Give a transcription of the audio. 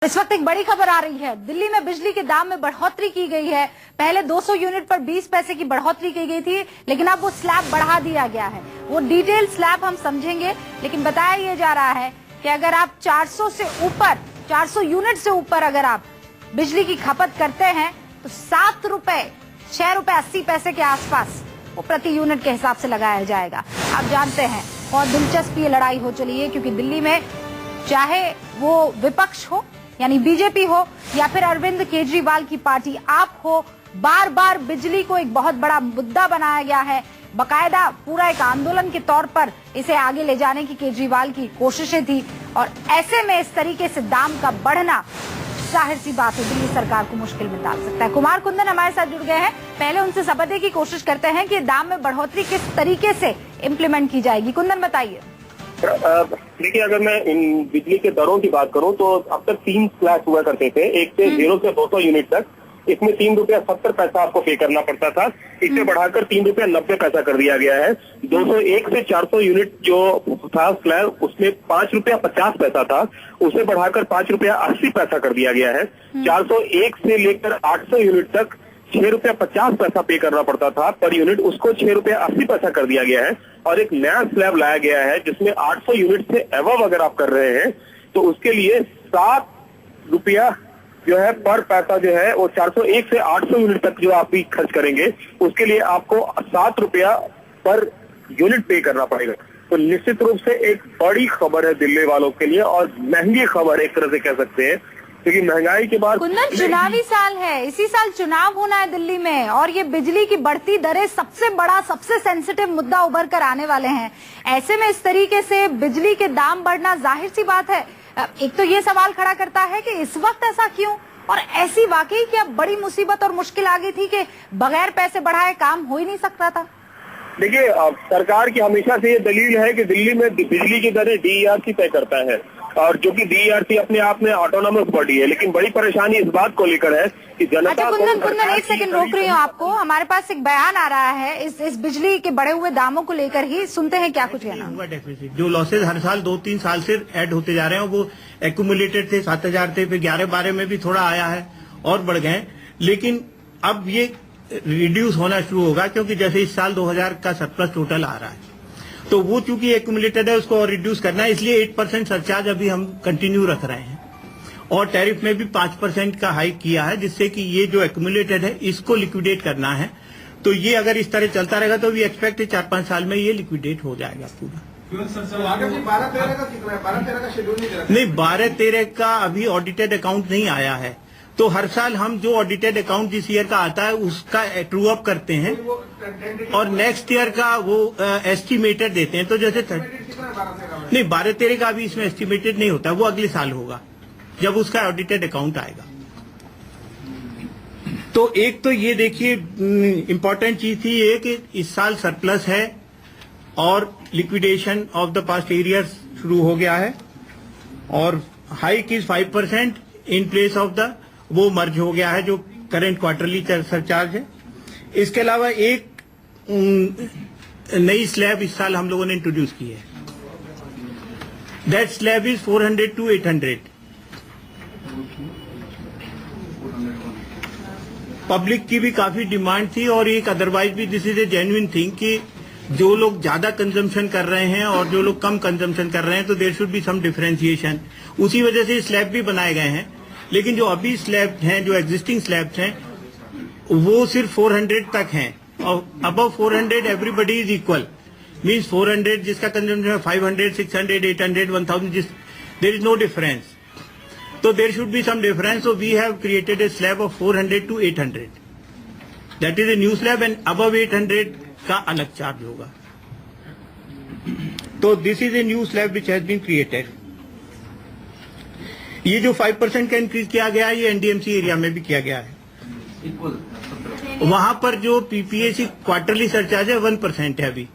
इस वक्त एक बड़ी खबर आ रही है। दिल्ली में बिजली के दाम में बढ़ोतरी की गई है। पहले 200 यूनिट पर 20 पैसे की बढ़ोतरी की गई थी, लेकिन अब वो स्लैब बढ़ा दिया गया है। वो डिटेल स्लैब हम समझेंगे, लेकिन बताया ये जा रहा है कि अगर आप 400 यूनिट से ऊपर अगर आप बिजली की खपत करते हैं तो 6 रुपए 80 पैसे के आसपास वो प्रति यूनिट के हिसाब से लगाया जाएगा। आप जानते हैं और दिलचस्प ये लड़ाई हो चली है, क्योंकि दिल्ली में चाहे वो विपक्ष हो यानी बीजेपी हो या फिर अरविंद केजरीवाल की पार्टी आप हो, बार बार बिजली को एक बहुत बड़ा मुद्दा बनाया गया है। बकायदा पूरा एक आंदोलन के तौर पर इसे आगे ले जाने की केजरीवाल की कोशिशें थी, और ऐसे में इस तरीके से दाम का बढ़ना जाहिर सी बात है दिल्ली सरकार को मुश्किल में डाल सकता है। कुमार कुंदन हमारे साथ जुड़ गए हैं। पहले उनसे समझने की कोशिश करते हैं कि दाम में बढ़ोतरी किस तरीके से इम्प्लीमेंट की जाएगी। कुंदन बताइए। देखिए, अगर मैं इन बिजली के दरों की बात करूं तो अब तक 3 स्लैब हुआ करते थे, एक से 0 से 200 यूनिट तक। इसमें 3 रुपया 70 पैसा आपको पे करना पड़ता था। इसे बढ़ाकर 3 रुपया 90 पैसा कर दिया गया है। 201 से 400 यूनिट जो था स्लैब, उसमें 5 रुपया 50 पैसा था, उसे बढ़ाकर 5 रुपया 80 पैसा कर दिया गया है। 401 से लेकर 800 यूनिट तक 6 रुपया 50 पैसा पे करना पड़ता था पर यूनिट, उसको 6 रुपया 80 पैसा कर दिया गया है। और एक नया स्लैब लाया गया है जिसमें 800 यूनिट से एबव अगर आप कर रहे हैं तो उसके लिए 7 रुपया जो है पर पैसा जो है वो 401 से 800 यूनिट तक जो आप भी खर्च करेंगे उसके लिए आपको 7 रुपया पर यूनिट पे करना पड़ेगा। तो निश्चित रूप से एक बड़ी खबर है दिल्ली वालों के लिए, और महंगी खबर एक तरह से कह सकते हैं, क्योंकि महंगाई के बाद कुंदन चुनावी साल है, इसी साल चुनाव होना है दिल्ली में, और ये बिजली की बढ़ती दरें सबसे बड़ा सबसे सेंसिटिव मुद्दा उभर कर आने वाले हैं। ऐसे में इस तरीके से बिजली के दाम बढ़ना जाहिर सी बात है एक तो ये सवाल खड़ा करता है कि इस वक्त ऐसा क्यों, और ऐसी वाकई क्या बड़ी मुसीबत और मुश्किल आ गई थी कि बगैर पैसे बढ़ाए काम हो ही नहीं सकता था। देखिए, सरकार की हमेशा से ये दलील है कि दिल्ली में बिजली की दरें DERC तय करता है, और जो कि DERC अपने आप में ऑटोनोमस बॉडी है। लेकिन बड़ी परेशानी इस बात को लेकर है कि जनता अच्छा कुंदन एक सेकंड रोक रही हूँ आपको। हमारे पास एक बयान आ रहा है इस बिजली के बढ़े हुए दामों को लेकर ही, सुनते हैं क्या कुछ कहना। हुआ डेफिसिट जो लॉसेज हर साल 2-3 साल से ऐड होते जा रहे हैं, वो एक्यूमुलेटेड थे, 7,000 थे, फिर 11-12 में भी थोड़ा आया है और बढ़ गए। लेकिन अब ये रिड्यूस होना शुरू होगा, क्योंकि जैसे इस साल 2000 का सरप्लस टोटल आ रहा है, तो वो चूंकि एक्यूमुलेटेड है उसको और रिड्यूस करना है, इसलिए 8% सरचार्ज अभी हम कंटिन्यू रख रहे हैं, और टैरिफ में भी 5% का हाइक किया है, जिससे कि ये जो एक्यूमुलेटेड है इसको लिक्विडेट करना है। तो ये अगर इस तरह चलता रहेगा तो वी एक्सपेक्ट 4-5 साल में ये लिक्विडेट हो जाएगा पूरा। 12-13 का कितना है? 12-13 का शेड्यूल नहीं, 12-13 का अभी ऑडिटेड अकाउंट नहीं आया है, तो हर साल हम जो ऑडिटेड अकाउंट जिस ईयर का आता है उसका ट्रू अप करते हैं और नेक्स्ट ईयर का वो एस्टिमेटेड देते हैं। तो जैसे नहीं, 12-13 का अभी इसमें एस्टिमेटेड नहीं होता, वो अगले साल होगा जब उसका ऑडिटेड अकाउंट आएगा। तो एक तो ये देखिए इम्पोर्टेंट चीज थी ये कि इस साल सरप्लस है और liquidation of the past arrears शुरू हो गया है, और hike is 5% in place of the वो मर्ज हो गया है जो करंट क्वार्टरली सरचार्ज है। इसके अलावा एक नई स्लैब इस साल हम लोगों ने इंट्रोड्यूस की है, that slab is 400 to 800। Public की भी काफी डिमांड थी, और एक अदरवाइज भी this is A genuine thing कि जो लोग ज्यादा कंजम्पशन कर रहे हैं और जो लोग कम कंजम्पशन कर रहे हैं, तो there should be some differentiation. उसी वजह से स्लैब भी बनाए गए हैं। लेकिन जो अभी स्लैब हैं, जो एग्जिस्टिंग स्लैब्स हैं, वो सिर्फ 400 तक हैं, और above 400 everybody is equal. Means 400 जिसका consumption 500, 600, 800, 1000, there is no difference. तो there should be some difference. So we have created a slab of 400 to 800, that is a new slab, and above 800 का अलग चार्ज होगा। तो this is a new slab which has been created. ये जो 5% का increase किया गया है, ये NDMC एरिया में भी किया गया है। वहां पर जो PPAC क्वार्टरली सरचार्ज है 1% है अभी।